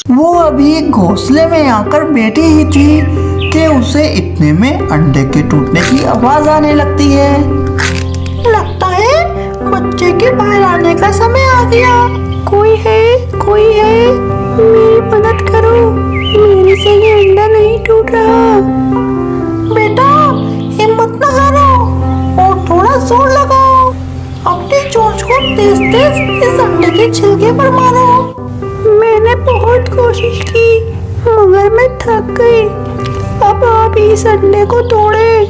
वो अभी घोंसले में आकर बैठी ही थी कि उसे इतने में अंडे के टूटने की आवाज आने लगती है। लगता है बच्चे के बाहर आने का समय आ गया। कोई है मेरी मदद करो, मेरे से ये अंडा नहीं टूट रहा। बेटा हिम्मत न हारो और थोड़ा जोर लगाओ। अपनी चोंच को तेज तेज इस अंडे के छिलके पर मारो। मैंने बहुत कोशिश की मगर मैं थक गई। अब आप इस अंडे को तोड़े।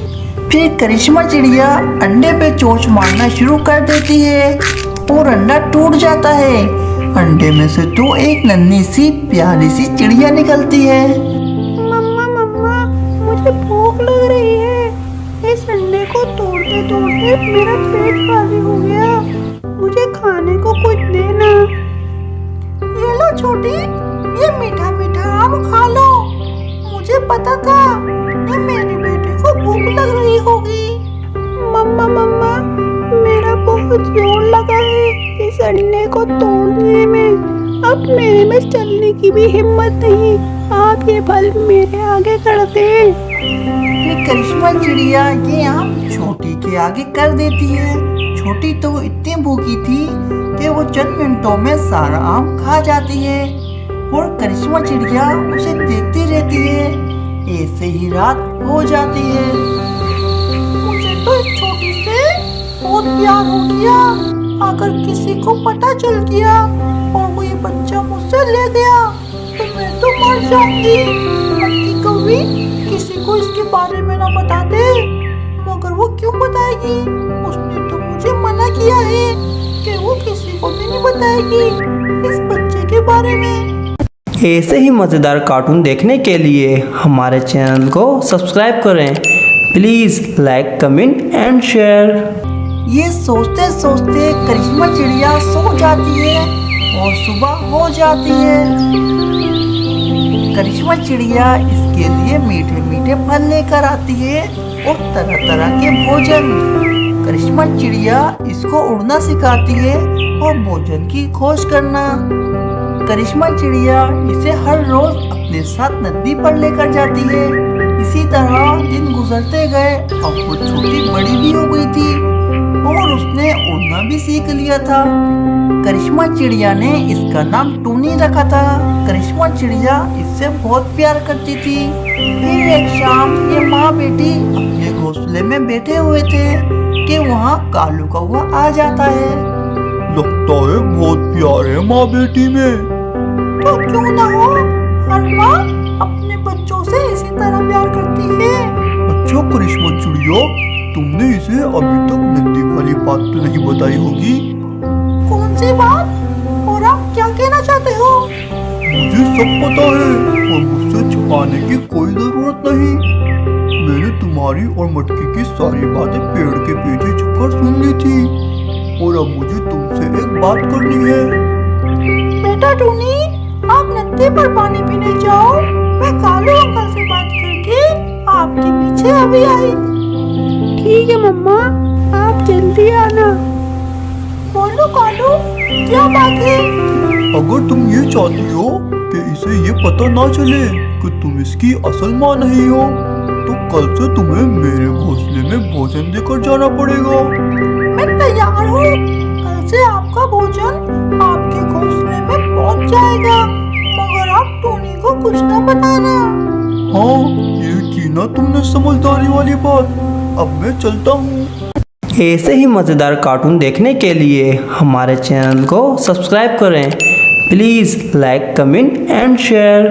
फिर करिश्मा चिड़िया अंडे पे चोंच मारना शुरू कर देती है और अंडा टूट जाता है। अंडे में से तो एक नन्ही सी प्यारी सी चिड़िया निकलती है। मम्मा मुझे भूख लग रही है। इस अंडे को तोड़ते तोड़ते मेरा पेट खाली हो गया। मुझे खाने को कुछ देना। ये लो छोटी, ये मीठा मीठा आम खा लो। मुझे पता था कि मेरे बेटे को भूख लग रही होगी। मम्मा मेरा बहुत जोर लगा है इस अंडे को तोड़ने में। अब मेरे में चलने की भी हिम्मत नहीं। आप ये फल मेरे आगे कर दे। करिश्मा चिड़िया ये आम छोटी के आगे कर देती है। छोटी तो इतनी भूखी थी कि वो चंद मिनटों में सारा आम खा जाती है और करिश्मा चिड़िया उसे देखती रहती है। ऐसे ही रात हो जाती है। मुझे तो इस छोटी से बहुत प्यार हो गया। अगर किसी को पता चल गया और वो ये बच्चा मुझसे ले गया तो मैं तो मर जाऊंगी। कि कभी किसी को इसके बारे में ना बता दे। मगर वो क्यों बताएगी? उसने तो मुझे मना किया है कि वो किसी को भी नहीं बताएगी इस बच्चे के बारे में। ऐसे ही मज़ेदार कार्टून देखने के लिए हमारे चैनल को सब्सक्राइब करें। Please like, comment and share. ये सोचते सोचते करिश्मा चिड़िया सो जाती है और सुबह हो जाती है। करिश्मा चिड़िया इसके लिए मीठे मीठे फल लेकर आती है और तरह तरह के भोजन। करिश्मा चिड़िया इसको उड़ना सिखाती है और भोजन की खोज करना। करिश्मा चिड़िया इसे हर रोज अपने साथ नदी पर लेकर जाती है। इसी तरह दिन गुजरते गए। अब वो छोटी बड़ी भी हो गई थी और उसने उड़ना भी सीख लिया था। करिश्मा चिड़िया ने इसका नाम टूनी रखा था। करिश्मा चिड़िया इससे बहुत प्यार करती थी। फिर एक शाम ये माँ बेटी अपने घोंसले में बैठे हुए थे कि वहाँ कालू कौवा आ जाता है। लगता है बहुत प्यार है माँ बेटी में। तो क्यों ना हो, हर माँ अपने बच्चों से इसी तरह प्यार करती है। अच्छा करिश्मा चिड़िया, तुमने इसे अभी तक नदी वाली बात तो नहीं बताई होगी। कौन सी बात? और आप क्या कहना चाहते हो? मुझे सब पता है और मुझसे छुपाने की कोई जरूरत नहीं। मैंने तुम्हारी और मटकी की सारी बातें पेड़ के पीछे छुपकर सुन ली थी और अब मुझे तुमसे एक बात करनी है। बेटा टूनी, आप नदी पर पानी पीने जाओ। मैं कालू अंकल से बात करके आपके पीछे अभी आई। ठीक है मम्मा, आप जल्दी आना। बोलो कालू, क्या बात है? अगर तुम ये चाहती हो कि इसे ये पता ना चले कि तुम इसकी असल माँ नहीं हो तो कल से तुम्हें मेरे घोंसले में भोजन देकर जाना पड़ेगा। मैं तैयार हूँ। कल से आपका भोजन आपके घोंसले में पहुँच जाएगा। मगर आप टोनी को कुछ ना बताना। हाँ, ये की ना तुमने समझदारी वाली बात। अब मैं चलता हूँ। ऐसे ही मज़ेदार कार्टून देखने के लिए हमारे चैनल को सब्सक्राइब करें। Please like, comment and share.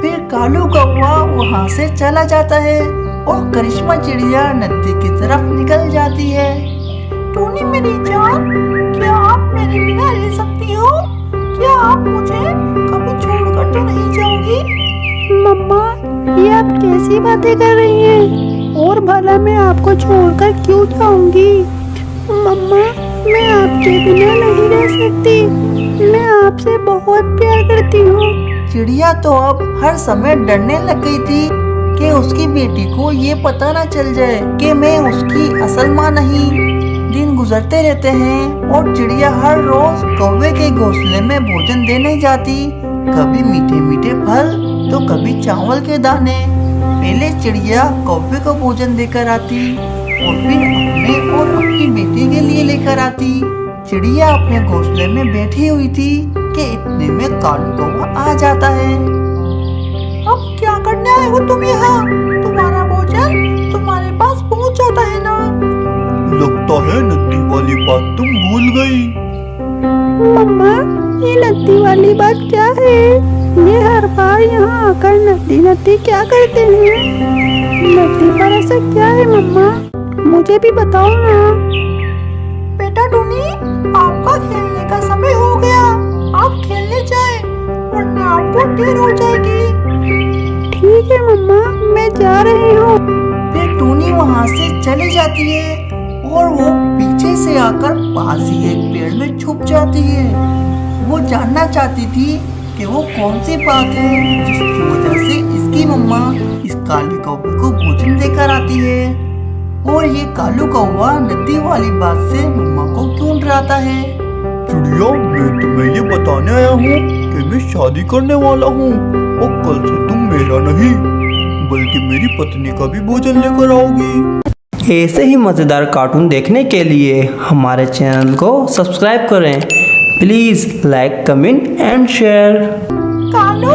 फिर कालू कौवा वहाँ से चला जाता है और करिश्मा चिड़िया नदी की तरफ निकल जाती है। टोनी मेरी जान, क्या आप मेरे बिना रह सकती हो? क्या आप मुझे कभी छोड़कर तो नहीं जाओगी? मम्मा, ये आप कैसी बातें कर रही हैं? और भला मैं आपको छोड़कर क्यों जाऊंगी? मम्मा, मैं आपके बिना नहीं रह सकती। मैं आपसे बहुत प्यार करती हूँ। चिड़िया तो अब हर समय डरने लग गई थी कि उसकी बेटी को ये पता ना चल जाए कि मैं उसकी असल माँ नहीं। दिन गुजरते रहते हैं और चिड़िया हर रोज कौवे के घोंसले में भोजन देने जाती कभी मीठे मीठे फल तो कभी चावल के दाने। पहले चिड़िया कौवे को भोजन देकर आती और फिर अपने और अपनी बेटी के लिए लेकर आती। चिड़िया अपने घोंसले में बैठी हुई थी कि इतने में कालू कौवा आ जाता है। अब क्या करने आए हो तुम यहाँ? तुम्हारा भोजन तुम्हारे पास पहुँच जाता है ना। लगता है नदी वाली बात तुम भूल गई। मम्मा, ये नदी वाली बात क्या है? ये हर बार यहाँ आकर नदी नदी क्या करते हैं? नदी पर ऐसा क्या है मम्मा? मुझे भी बताओ ना। बेटा टूनी, आपका खेलने का समय हो गया। आप खेलने जाएं, वरना आपको देर हो जाएगी। ठीक है मम्मा, मैं जा रही हूँ। फिर टूनी वहाँ से चली जाती है और वो पीछे से आकर पास ही एक पेड़ में छुप जाती है। वो जानना चाहती थी कि वो कौन सी बात है जिसकी वजह से इसकी मम्मा इस काले कौवे को भोजन देकर आती है, और ये कालू कौवा नदी वाली बात से मम्मा को क्यों डराता है। चिड़िया, मैं तुम्हें ये बताने आया हूँ कि मैं शादी करने वाला हूँ और कल से तुम मेरा नहीं बल्कि मेरी पत्नी का भी भोजन लेकर आओगी। ऐसे ही मज़ेदार कार्टून देखने के लिए हमारे चैनल को सब्सक्राइब करें। Please like, comment and share. Kalu,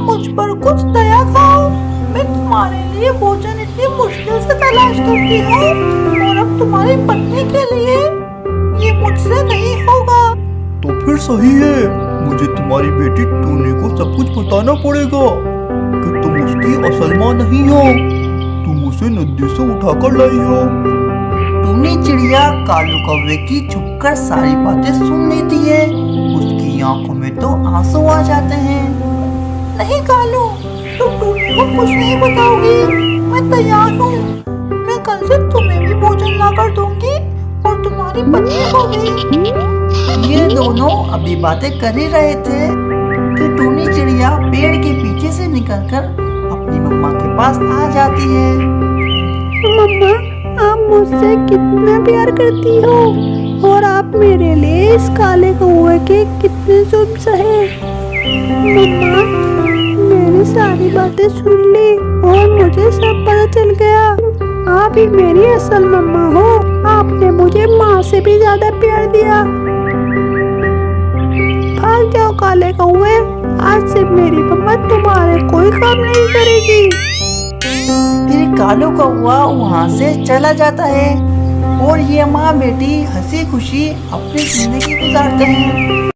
मुझ पर कुछ दया खाओ। मैं तुम्हारे लिए भोजन इतनी मुश्किल से तलाश करती हूँ, और अब तुम्हारी पत्नी के लिए ये मुझसे नहीं होगा। तो फिर सही है, मुझे तुम्हारी बेटी टूनी को सब कुछ बताना पड़ेगा कि तुम उसकी असल माँ नहीं हो, तुम उसे नदी से उठाकर लाई हो। टूनी चिड़िया कालू कौवे की छुपकर सारी बातें सुन लेती है। उसकी आंखों में तो आंसू आ जाते हैं। नहीं कालू, तुम टूनी को कुछ नहीं बताओगी। मैं तैयार हूँ। मैं कल से तुम्हें भी भोजन लाकर दूंगी और तुम्हारी पत्नी को भी। ये दोनों अभी बातें कर ही रहे थे कि टूनी चिड़िया पेड़ के पीछे से निकलकर अपनी मम्मा के पास आ जाती है। मम्मा, आप मुझसे कितना प्यार करती हो, और आप मेरे लिए इस काले कौवे के कितने जुल्म सहे। मम्मा, मेरी सारी बातें सुन ली और मुझे सब पता चल गया। आप ही मेरी असल मम्मा हो। आपने मुझे माँ से भी ज्यादा प्यार दिया। भाग जाओ काले कौवे, आज से मेरी मम्मा तुम्हारे कोई काम नहीं करेगी। फिर कालू कौवा वहाँ से चला जाता है और ये माँ बेटी हंसी खुशी अपनी जिंदगी गुजारते हैं।